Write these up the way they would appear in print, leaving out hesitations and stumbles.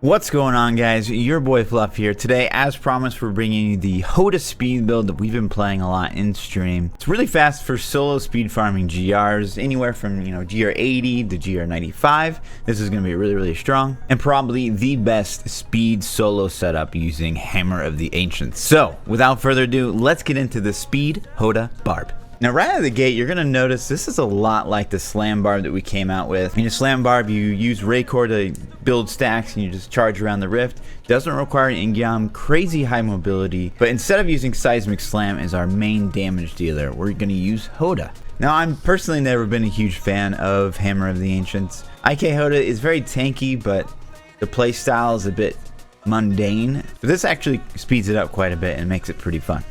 What's going on, guys? Your boy Fluff here. Today, as promised, we're bringing you the Hota speed build that we've been playing a lot in stream. It's really fast for solo speed farming GRs, anywhere from GR80 to GR95. This is going to be really strong and probably the best speed solo setup using Hammer of the Ancients. So, without further ado, let's get into the speed Hota Barb. Now, right out of the gate, you're going to notice this is a lot like the Slam Barb that we came out with. In a Slam Barb, you use Raycore to build stacks and you just charge around the rift. Doesn't require Ingyam, crazy high mobility, but instead of using Seismic Slam as our main damage dealer, we're going to use Hota. Now, I'm personally never been a huge fan of Hammer of the Ancients. IK Hota is very tanky, but the playstyle is a bit mundane. But this actually speeds it up quite a bit and makes it pretty fun.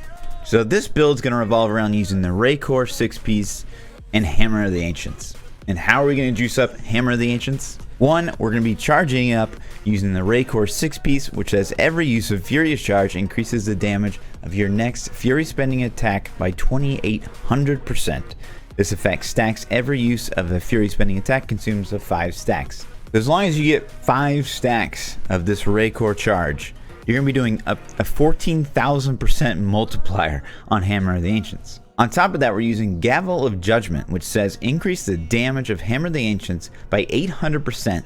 So this build's going to revolve around using the Raycore 6-piece and Hammer of the Ancients. And how are we going to juice up Hammer of the Ancients? One, we're going to be charging up using the Raycore 6-piece, which says every use of Furious Charge increases the damage of your next Fury spending attack by 2800%. This effect stacks every use of a Fury spending attack consumes of 5 stacks. As long as you get 5 stacks of this Raycore charge, you're going to be doing a 14,000% multiplier on Hammer of the Ancients. On top of that, we're using Gavel of Judgment, which says increase the damage of Hammer of the Ancients by 800%,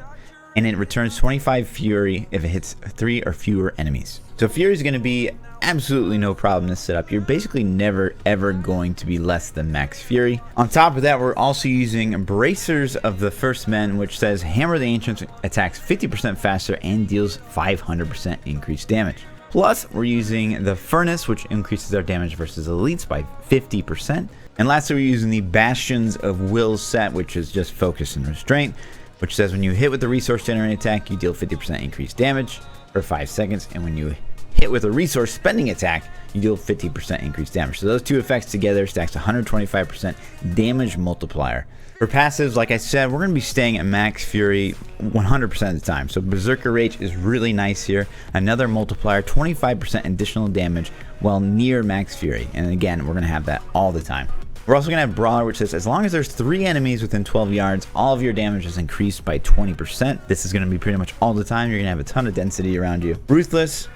and it returns 25 Fury if it hits 3 or fewer enemies. So Fury is going to be absolutely no problem to set up. You're basically never ever going to be less than max Fury. On top of that, we're also using Bracers of the First Men, which says Hammer of the Ancients attacks 50% faster and deals 500% increased damage. Plus, we're using the Furnace, which increases our damage versus elites by 50%. And lastly, we're using the Bastions of Will set, which is just focus and restraint, which says when you hit with the resource generating attack, you deal 50% increased damage for 5 seconds, and when you hit with a resource spending attack, you deal 50% increased damage. So those two effects together stacks 125% damage multiplier. For passives, like I said, we're going to be staying at max Fury 100% of the time. So Berserker Rage is really nice here. Another multiplier, 25% additional damage while near max Fury. And again, we're going to have that all the time. We're also going to have Brawler, which says as long as there's 3 enemies within 12 yards, all of your damage is increased by 20%. This is going to be pretty much all the time. You're going to have a ton of density around you. Ruthless,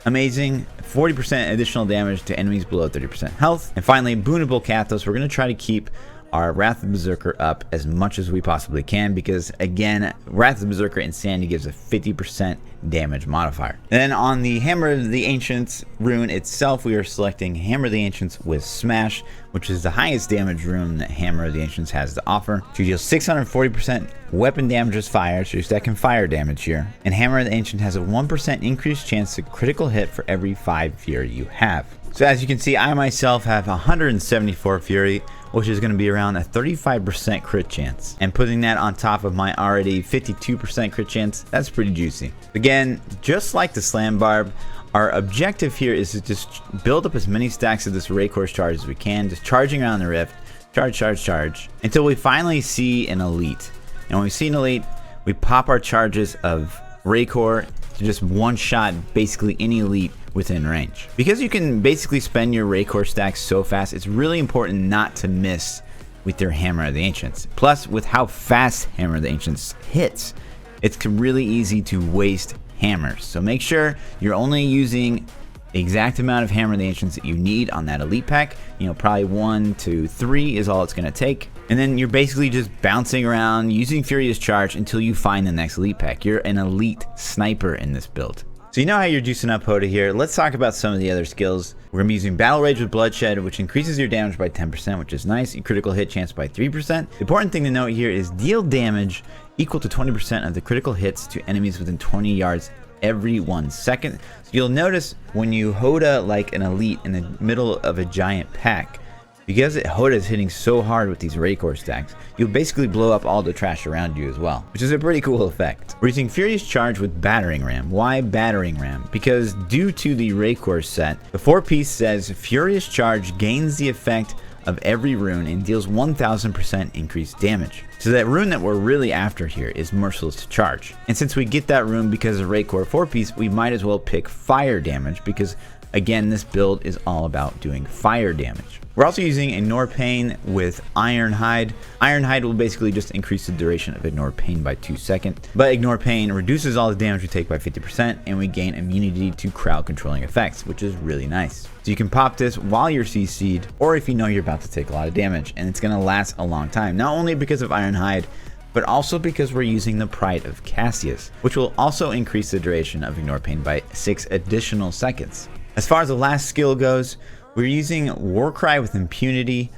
amazing, 40% additional damage to enemies below 30% health. And finally, Boonable Kathos. We're going to try to keep our Wrath of the Berserker up as much as we possibly can because, again, Wrath of the Berserker Insanity gives a 50% damage modifier. And then on the Hammer of the Ancients rune itself, we are selecting Hammer of the Ancients with Smash, which is the highest damage rune that Hammer of the Ancients has to offer. So you deal 640% weapon damage as fire, so you're stacking fire damage here. And Hammer of the Ancient has a 1% increased chance to critical hit for every 5 Fury you have. So as you can see, I myself have 174 Fury, which is going to be around a 35% crit chance. And putting that on top of my already 52% crit chance, that's pretty juicy. Again, just like the Slam Barb, our objective here is to just build up as many stacks of this Raycore charge as we can, just charging around the rift, charge, until we finally see an elite. And when we see an elite, we pop our charges of Raycore to just one-shot basically any elite within range. Because you can basically spend your Raycore stacks so fast, it's really important not to miss with your Hammer of the Ancients. Plus, with how fast Hammer of the Ancients hits, it's really easy to waste hammers. So make sure you're only using the exact amount of Hammer of the Ancients that you need on that elite pack. Probably 1 to 3 is all it's going to take. And then you're basically just bouncing around using Furious Charge until you find the next elite pack. You're an elite sniper in this build. So you know how you're juicing up Hota here. Let's talk about some of the other skills. We're going to be using Battle Rage with Bloodshed, which increases your damage by 10%, which is nice. Your critical hit chance by 3%. The important thing to note here is deal damage equal to 20% of the critical hits to enemies within 20 yards every 1 second. So you'll notice when you Hota like an elite in the middle of a giant pack, because Hota is hitting so hard with these Raycore stacks, you'll basically blow up all the trash around you as well, which is a pretty cool effect. We're using Furious Charge with Battering Ram. Why Battering Ram? Because due to the Raycore set, the 4-piece says Furious Charge gains the effect of every rune and deals 1000% increased damage. So that rune that we're really after here is Merciless Charge. And since we get that rune because of Raycore 4-piece, we might as well pick fire damage because again, this build is all about doing fire damage. We're also using Ignore Pain with Iron Hide. Iron Hide will basically just increase the duration of Ignore Pain by 2 seconds. But Ignore Pain reduces all the damage we take by 50%, and we gain immunity to crowd controlling effects, which is really nice. So you can pop this while you're CC'd, or if you know you're about to take a lot of damage, and it's going to last a long time. Not only because of Iron Hide, but also because we're using the Pride of Cassius, which will also increase the duration of Ignore Pain by 6 additional seconds. As far as the last skill goes, we're using Warcry with Impunity,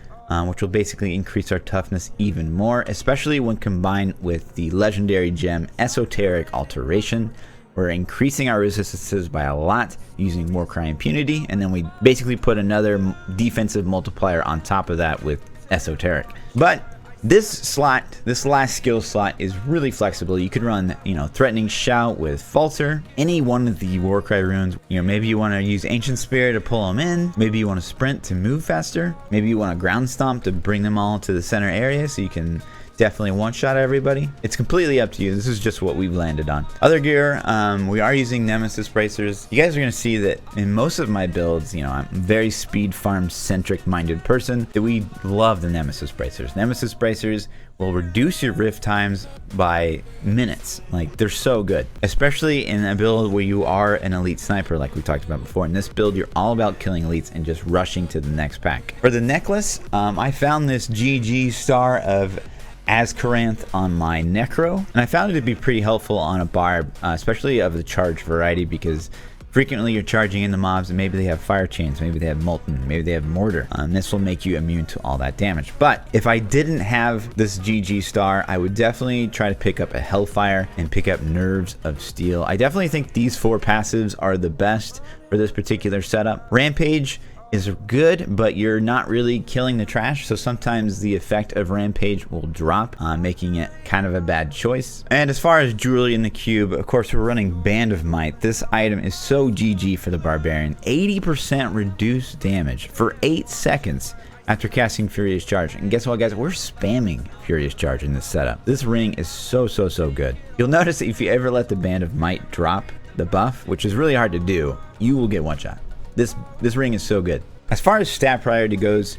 which will basically increase our toughness even more, especially when combined with the legendary gem Esoteric Alteration. We're increasing our resistances by a lot using Warcry Impunity, and then we basically put another defensive multiplier on top of that with Esoteric. But this last skill slot is really flexible. You could run, Threatening Shout with Falter, any one of the Warcry runes. Maybe you want to use Ancient Spirit to pull them in. Maybe you want to Sprint to move faster. Maybe you want to Ground Stomp to bring them all to the center area so you can definitely one-shot everybody. It's completely up to you. This is just what we've landed on. Other gear, we are using Nemesis Bracers. You guys are going to see that in most of my builds, I'm a very speed farm centric minded person, that we love the Nemesis Bracers. Nemesis Bracers will reduce your rift times by minutes. Like, they're so good, especially in a build where you are an elite sniper like we talked about before. In this build, you're all about killing elites and just rushing to the next pack. For the necklace, I found this GG star of Azkaranth on my Necro, and I found it to be pretty helpful on a Barb, especially of the charge variety, because frequently you're charging into mobs and maybe they have fire chains, maybe they have molten, maybe they have mortar. This will make you immune to all that damage. But if I didn't have this GG star, I would definitely try to pick up a Hellfire and pick up Nerves of Steel. I definitely think these 4 passives are the best for this particular setup. Rampage is good, but you're not really killing the trash, so sometimes the effect of Rampage will drop, making it kind of a bad choice. And as far as jewelry in the cube, of course, we're running Band of Might. This item is so GG for the Barbarian. 80% reduced damage for 8 seconds after casting Furious Charge. And guess what, guys? We're spamming Furious Charge in this setup. This ring is so good. You'll notice that if you ever let the Band of Might drop the buff, which is really hard to do, you will get one shot. This ring is so good. As far as stat priority goes,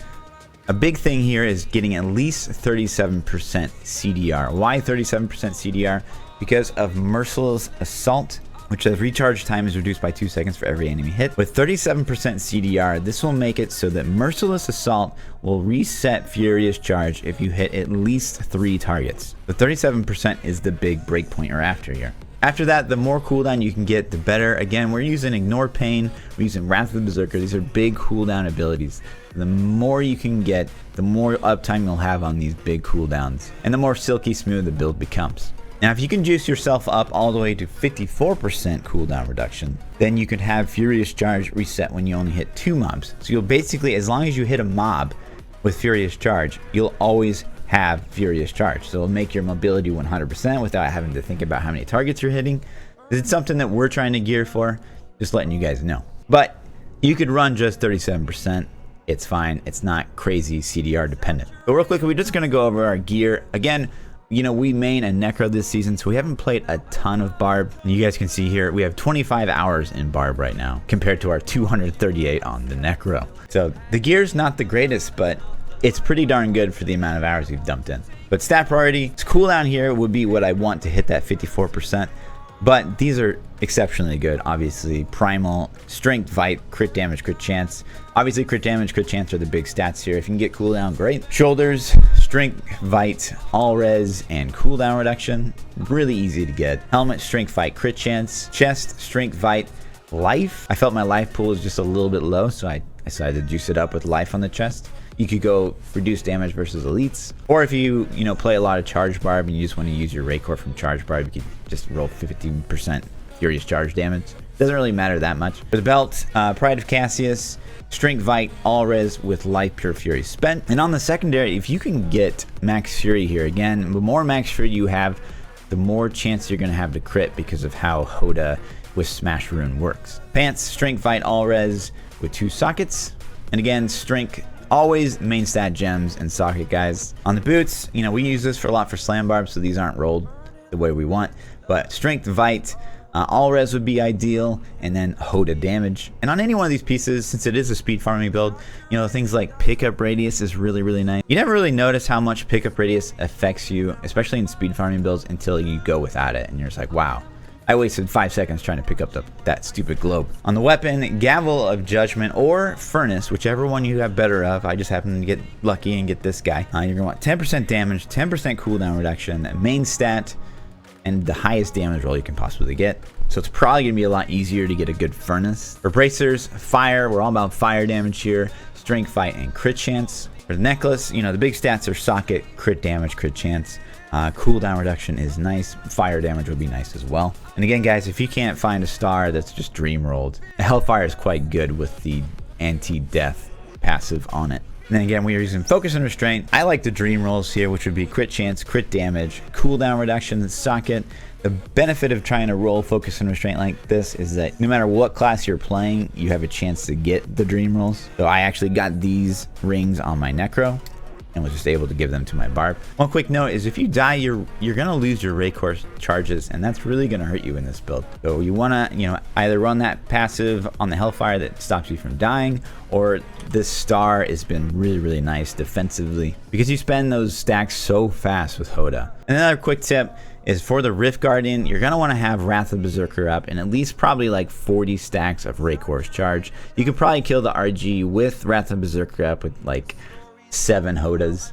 a big thing here is getting at least 37% CDR. Why 37% CDR? Because of Merciless Assault, which says recharge time is reduced by 2 seconds for every enemy hit. With 37% CDR, this will make it so that Merciless Assault will reset Furious Charge if you hit at least 3 targets. The 37% is the big breakpoint you're after here. After that, the more cooldown you can get, the better. Again, we're using Ignore Pain, we're using Wrath of the Berserker. These are big cooldown abilities. The more you can get, the more uptime you'll have on these big cooldowns, and the more silky smooth the build becomes. Now, if you can juice yourself up all the way to 54% cooldown reduction, then you can have Furious Charge reset when you only hit 2 mobs. So you'll basically, as long as you hit a mob with Furious Charge, you'll always have Furious Charge. So it'll make your mobility 100% without having to think about how many targets you're hitting. It's something that we're trying to gear for, just letting you guys know. But you could run just 37%. It's fine. It's not crazy CDR dependent. But real quick, we're just going to go over our gear. Again, we main a Necro this season, so we haven't played a ton of Barb. And you guys can see here, we have 25 hours in Barb right now, compared to our 238 on the Necro. So the gear's not the greatest, but it's pretty darn good for the amount of hours we've dumped in. But stat priority, cooldown here would be what I want to hit that 54%. But these are exceptionally good. Obviously, Primal, Strength, Vite, Crit Damage, Crit Chance. Obviously, Crit Damage, Crit Chance are the big stats here. If you can get cooldown, great. Shoulders, Strength, Vite, All Res, and cooldown reduction. Really easy to get. Helmet, Strength, Vite, Crit Chance. Chest, Strength, Vite, Life. I felt my life pool was just a little bit low, so I decided to juice it up with Life on the chest. You could go reduce damage versus elites, or if you play a lot of charge barb and you just want to use your Raycore from charge barb, you could just roll 15% furious charge damage. Doesn't really matter that much. For the belt, Pride of Cassius, Strength Vite, All Res with Life Pure Fury spent. And on the secondary, if you can get Max Fury here, again, the more Max Fury you have, the more chance you're going to have to crit because of how Hota with Smash Rune works. Pants, Strength Vite, All Res with 2 sockets, and again, Strength. Always main stat gems and socket, guys. On the boots, we use this for a lot for slam barbs, so these aren't rolled the way we want. But Strength Vite, All res would be ideal, and then Hota damage. And on any one of these pieces, since it is a speed farming build, you know, things like pickup radius is really, really nice. You never really notice how much pickup radius affects you, especially in speed farming builds, until you go without it, and you're just like, wow. I wasted 5 seconds trying to pick up that stupid globe. On the weapon, Gavel of Judgment or Furnace, whichever one you have better of. I just happened to get lucky and get this guy. You're going to want 10% damage, 10% cooldown reduction, main stat, and the highest damage roll you can possibly get. So it's probably going to be a lot easier to get a good Furnace. For bracers, fire. We're all about fire damage here. Strength, fight, and crit chance. For the necklace, you know, the big stats are socket, crit damage, crit chance. Cooldown reduction is nice. Fire damage would be nice as well. And again, guys, if you can't find a star that's just dream rolled, Hellfire is quite good with the anti-death passive on it. And then again, we are using focus and restraint. I like the dream rolls here, which would be crit chance, crit damage, cooldown reduction, socket. The benefit of trying to roll focus and restraint like this is that no matter what class you're playing, you have a chance to get the dream rolls. So I actually got these rings on my Necro and was just able to give them to my Barb. One quick note is if you die, you're gonna lose your Raycore charges, and that's really gonna hurt you in this build. So you wanna, you know, either run that passive on the Hellfire that stops you from dying, or this star has been really, really nice defensively because you spend those stacks so fast with Hota. Another quick tip is for the Rift Guardian, you're gonna wanna have Wrath of Berserker up and at least probably like 40 stacks of Raycore's charge. You could probably kill the RG with Wrath of Berserker up with like 7 Hotas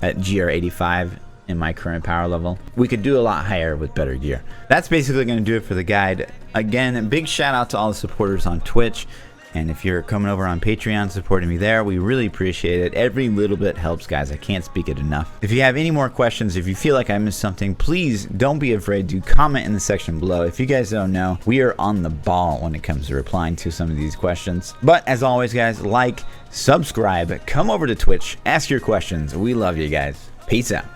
at GR85 in my current power level. We could do a lot higher with better gear. That's basically going to do it for the guide. Again, a big shout out to all the supporters on Twitch. And if you're coming over on Patreon supporting me there, we really appreciate it. Every little bit helps, guys. I can't speak it enough. If you have any more questions, if you feel like I missed something, please don't be afraid to comment in the section below. If you guys don't know, we are on the ball when it comes to replying to some of these questions. But as always, guys, like, subscribe, come over to Twitch, ask your questions. We love you guys. Peace out.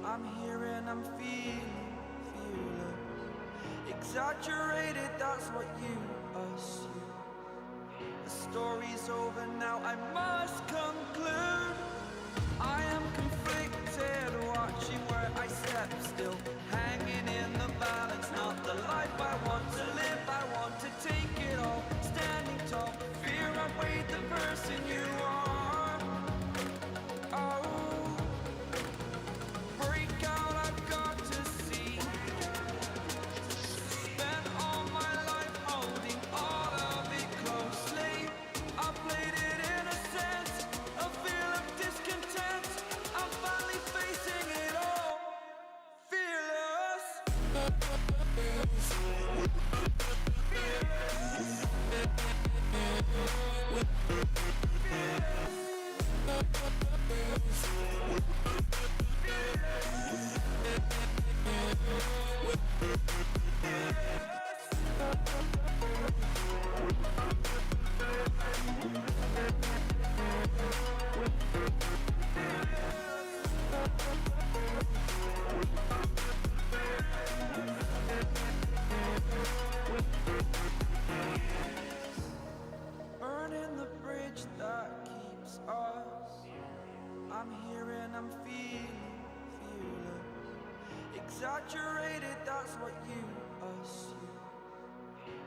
I'm here and I'm feeling exaggerated, that's what you assume. The story's over now, I must conclude. I am conflicted, watching where I step still, hanging in the balance, not the life I want to live. I want to take it all, standing tall, fear outweighed the person you are. Oh, burning the bridge that keeps us. I'm here and I'm feeling exaggerated, that's what you assume.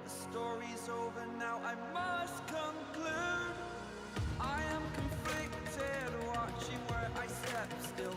The story's over now, I must conclude. I am conflicted, watching where I step still.